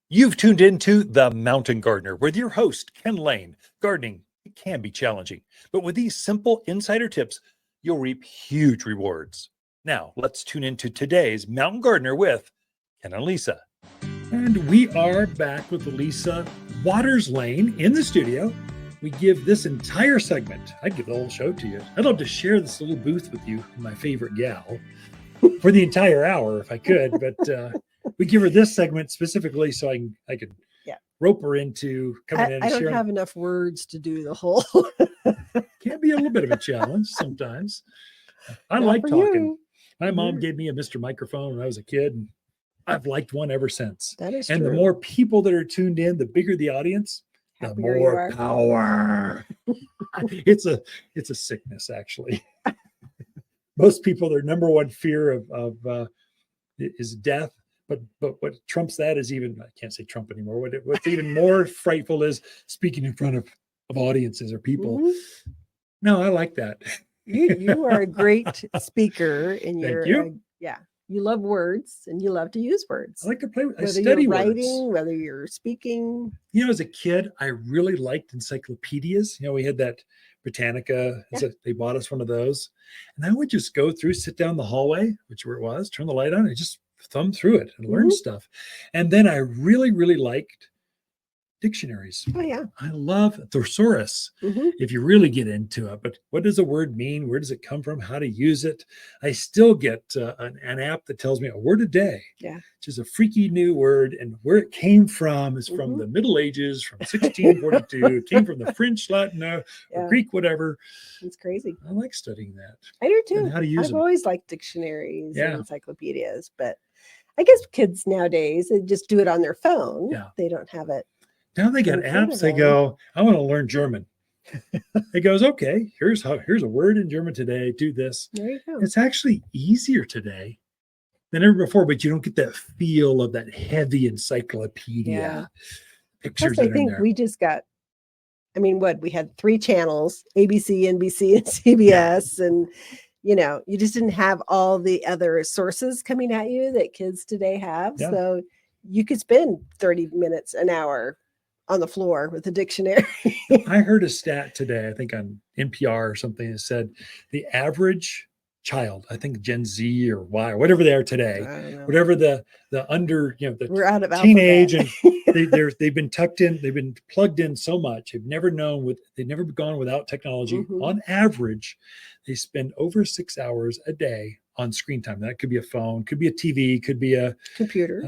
You've tuned into The Mountain Gardener with your host, Ken Lain. Gardening, it can be challenging, but with these simple insider tips, you'll reap huge rewards. Now, let's tune into today's Mountain Gardener with Ken and Lisa. And we are back with Lisa Waters Lain in the studio. We give this entire segment, I'd give the whole show to you. I'd love to share this little booth with you, my favorite gal, for the entire hour if I could, but we give her this segment specifically so I could rope her into coming in. I don't have enough words to do the whole. Can be a little bit of a challenge sometimes. I like talking. You. My mom gave me a Mr. Microphone when I was a kid, and I've liked one ever since. That is and true. The more people that are tuned in, the bigger the audience, the more power. It's a sickness, actually. Most people, their number one fear of is death. But what trumps that is even, I can't say Trump anymore. What's even more frightful is speaking in front of audiences or people. Mm-hmm. No, I like that. You are a great speaker, and you love words and you love to use words. I like to play with. Whether I study you're words. writing, whether you're speaking. You know, as a kid, I really liked encyclopedias. You know, we had that Britannica. Yeah. They bought us one of those, and I would just go through, sit down the hallway, which where it was, turn the light on, and just thumb through it and learn stuff. And then I really, really liked dictionaries. Oh, yeah. I love thesaurus if you really get into it. But what does a word mean? Where does it come from? How to use it? I still get an app that tells me a word a day, which is a freaky new word. And where it came from is from the Middle Ages, from 1642. It came from the French, Latin, or Greek, whatever. It's crazy. I like studying that. I do too. And how to use I've them. always liked dictionaries and encyclopedias, but I guess kids nowadays, they just do it on their phone. Yeah. They don't have it. Now they got apps. They go, I want to learn German. It goes, okay, here's a word in German today. Do this. There you go. It's actually easier today than ever before, but you don't get that feel of that heavy encyclopedia pictures. Plus, I think we just got, we had 3 channels, ABC, NBC, and CBS. And, you just didn't have all the other sources coming at you that kids today have. Yeah. So you could spend 30 minutes, an hour on the floor with a dictionary. I heard a stat today, I think on NPR or something, that said the average child, I think Gen Z or Y or whatever they are today, whatever the under, we're out of teenage and they've been tucked in, they've been plugged in so much, they've never gone without technology. On average, they spend over 6 hours a day on screen time. That could be a phone, could be a TV, could be a computer,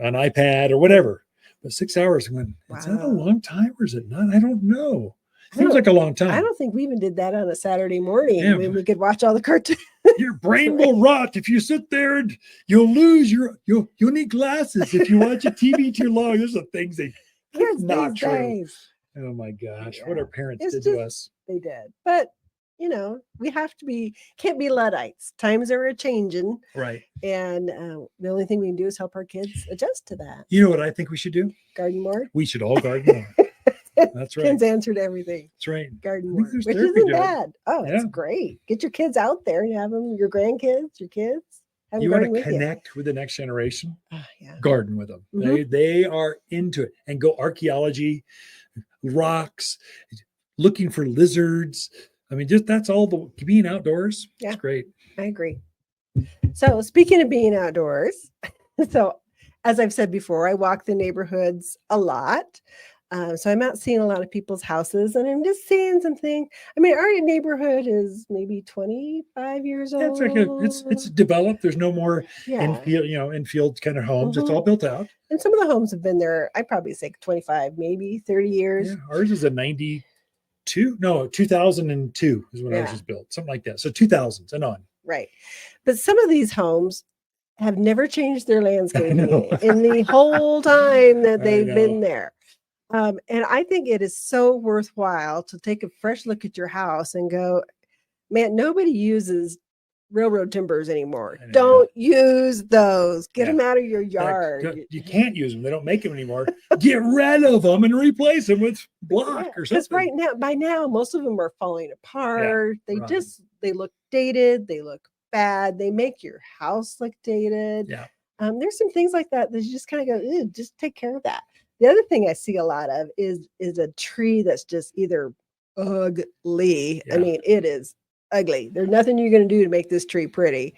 an iPad or whatever. But 6 hours, is that a long time or is it not? I don't know. Seems like a long time. I don't think we even did that on a Saturday morning when we could watch all the cartoons. Your brain will rot if you sit there, and you'll lose you'll need glasses if you watch a TV too long. There's some things kids not true. Days. Oh my gosh, what our parents did to us. They did. But we have to can't be Luddites. Times are a-changing. Right. And the only thing we can do is help our kids adjust to that. You know what I think we should do? Garden more. We should all garden more. That's right. Ken's answered everything. That's right. Garden more, which isn't bad. Oh, that's great. Get your kids out there and have them, your grandkids, your kids. You want to connect with the next generation? Garden with them. They are into it. And go archaeology, rocks, looking for lizards. Just that's all the being outdoors. Yeah, it's great. I agree. So speaking of being outdoors, as I've said before, I walk the neighborhoods a lot. So I'm out seeing a lot of people's houses, and I'm just seeing something. Our neighborhood is maybe 25 years old. It's developed. There's no more infield kind of homes. It's all built out. And some of the homes have been there, I'd probably say 25, maybe 30 years. Yeah, ours is a 2002 is when ours was built, something like that. So 2000s and on. Right. But some of these homes have never changed their landscaping in the whole time that they've been there. And I think it is so worthwhile to take a fresh look at your house and go, man, nobody uses railroad timbers anymore. Don't use those. Get them out of your yard. You can't use them. They don't make them anymore. Get rid of them and replace them with block or something. Because by now, most of them are falling apart. They look dated. They look bad. They make your house look dated. Yeah. There's some things like that that you just kind of go, "Ew, just take care of that." The other thing I see a lot of is a tree that's just either ugly. I Yeah. mean, it is ugly. There's nothing you're going to do to make this tree pretty.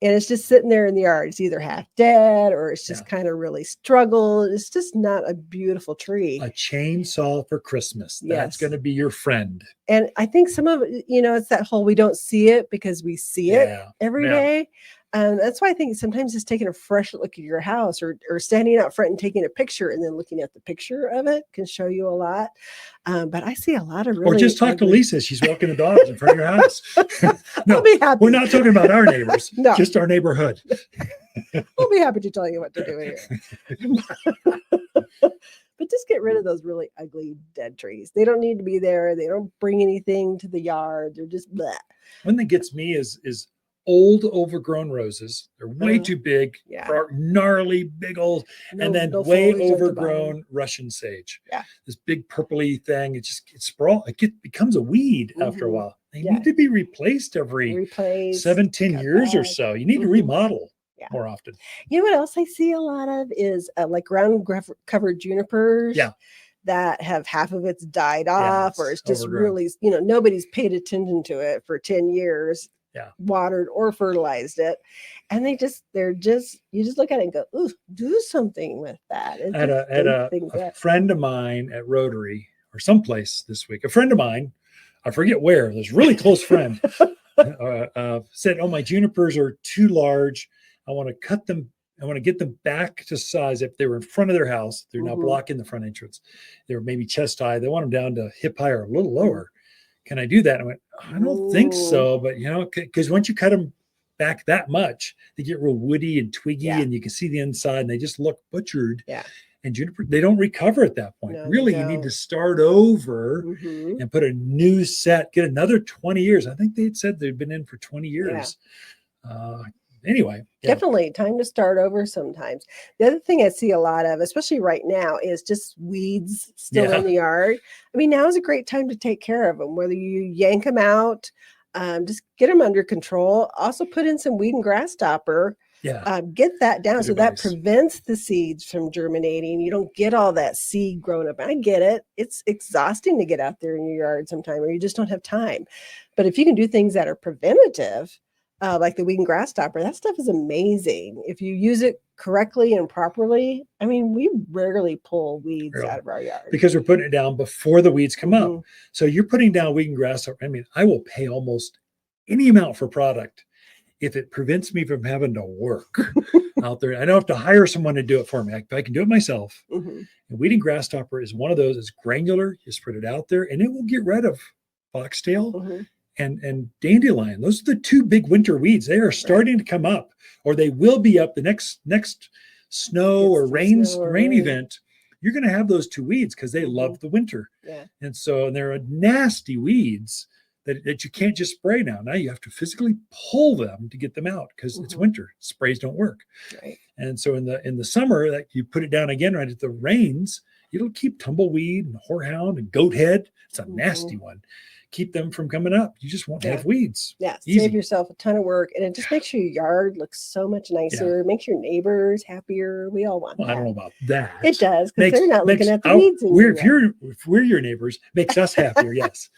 And it's just sitting there in the yard. It's either half dead or it's just kind of really struggled. It's just not a beautiful tree. A chainsaw for Christmas. That's Yes. going to be your friend. And I think some of it, it's that whole we don't see it because we see it every day. That's why I think sometimes just taking a fresh look at your house or standing out front and taking a picture and then looking at the picture of it can show you a lot. But I see a lot of really. Or just talk to Lisa. She's walking the dogs in front of your house. No, I'll be happy. We're not talking about our neighbors. No. Just our neighborhood. I'll be happy to tell you what to do here. But just get rid of those really ugly dead trees. They don't need to be there. They don't bring anything to the yard. They're just bleh. One thing gets me is old overgrown roses. They're way too big, gnarly, big old, and then way overgrown Russian sage. Yeah. This big purpley thing. It becomes a weed after a while. They need to be replaced every 7-10 years or so. You need to remodel more often. You know what else I see a lot of is like ground covered junipers. Yeah. That have half of it's died off, or it's just really, nobody's paid attention to it for 10 years. Watered or fertilized it, and you just look at it and go, ooh, do something with that. At a friend of mine at Rotary or someplace this week, a friend of mine, I forget where, this really close friend, said, "Oh, my junipers are too large. I want to cut them. I want to get them back to size. If they were in front of their house, they're now blocking the front entrance. They were maybe chest high. They want them down to hip high or a little lower. Can I do that?" And I went, "I don't think so, but because once you cut them back that much, they get real woody and twiggy, and you can see the inside, and they just look butchered. Yeah, and juniper, they don't recover at that point. No, really, you need to start over and put a new set, get another 20 years. I think they said they've been in for 20 years. Anyway, definitely time to start over sometimes. The other thing I see a lot of, especially right now, is just weeds still in the yard. I mean, now is a great time to take care of them, whether you yank them out, just get them under control. Also put in some weed and grass stopper. Get that down so that prevents the seeds from germinating. You don't get all that seed growing up. I get it. It's exhausting to get out there in your yard sometime, or you just don't have time. But if you can do things that are preventative, like the weed and grass stopper, that stuff is amazing. If you use it correctly and properly, I mean, we rarely pull weeds out of our yard. Because we're putting it down before the weeds come up. So you're putting down weed and grass stopper. I mean, I will pay almost any amount for product if it prevents me from having to work out there. I don't have to hire someone to do it for me. I can do it myself. And weed and grass stopper is one of those. It's granular. You spread it out there, and it will get rid of foxtail and dandelion. Those are the two big winter weeds. They are starting to come up, or they will be up the next snow or rain event. You're going to have those two weeds because they love the winter. And so they're nasty weeds that you can't just spray now. Now you have to physically pull them to get them out because it's winter. Sprays don't work. And so in the summer, that you put it down again right at the rains, it'll keep tumbleweed and horehound and goat head. It's a nasty one. Keep them from coming up. You just won't have weeds. Save yourself a ton of work, and it just makes your yard look so much nicer. Makes your neighbors happier. We all want that. I don't know about that. It does, because they're not looking at the weeds. If we're your neighbors, makes us happier. Yes,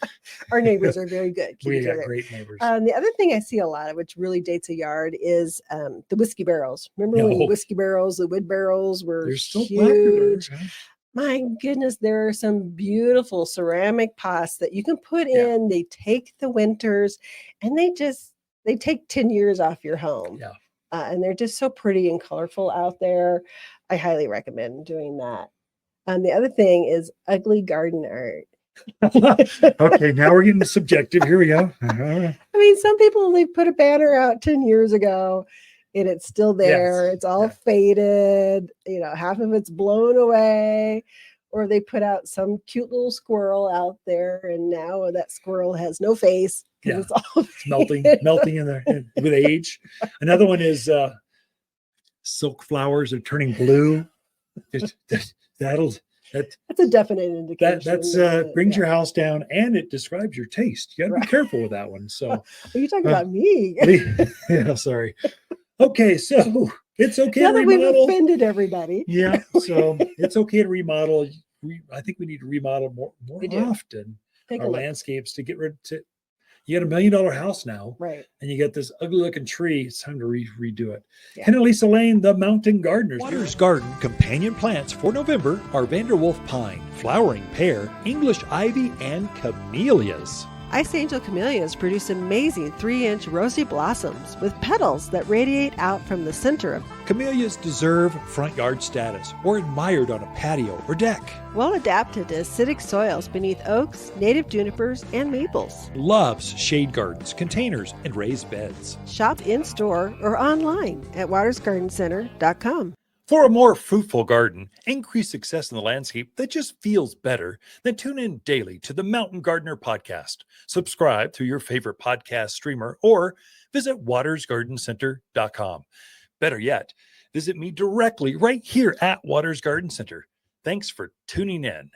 our neighbors are very good. We got great neighbors. The other thing I see a lot of, which really dates a yard, is the whiskey barrels. Remember when whiskey barrels, the wood barrels were huge? My goodness, there are some beautiful ceramic pots that you can put in. They take the winters, and they take 10 years off your home. And they're just so pretty and colorful out there. I highly recommend doing that. The other thing is ugly garden art. Okay, now we're getting subjective. Here we go. I mean, some people, they put a banner out 10 years ago, and it's still there. It's all faded. Half of it's blown away, or they put out some cute little squirrel out there, and now that squirrel has no face because it's all melting in there with age. Another one is silk flowers are turning blue. That's a definite indication. That brings your house down, and it describes your taste. You got to be careful with that one. So are you talking about me? Yeah, sorry. Okay, so It's okay Now to that we've remodel. offended everybody. Yeah, so it's okay to remodel. I think we need to remodel more We do. often Take a our look. landscapes to get rid of. You got $1 million house now, Right. and you get this ugly looking tree. It's time to redo it. Yeah. Ken and Lisa Lain, the Mountain Gardeners. Waters Garden companion plants for November are Vanderwolf pine, flowering pear, English ivy, and camellias. Ice Angel camellias produce amazing 3-inch rosy blossoms with petals that radiate out from the center of. Camellias deserve front yard status or admired on a patio or deck. Well adapted to acidic soils beneath oaks, native junipers, and maples. Loves shade gardens, containers, and raised beds. Shop in-store or online at watersgardencenter.com. For a more fruitful garden, increase success in the landscape that just feels better, then tune in daily to the Mountain Gardener podcast. Subscribe through your favorite podcast streamer or visit watersgardencenter.com. Better yet, visit me directly right here at Waters Garden Center. Thanks for tuning in.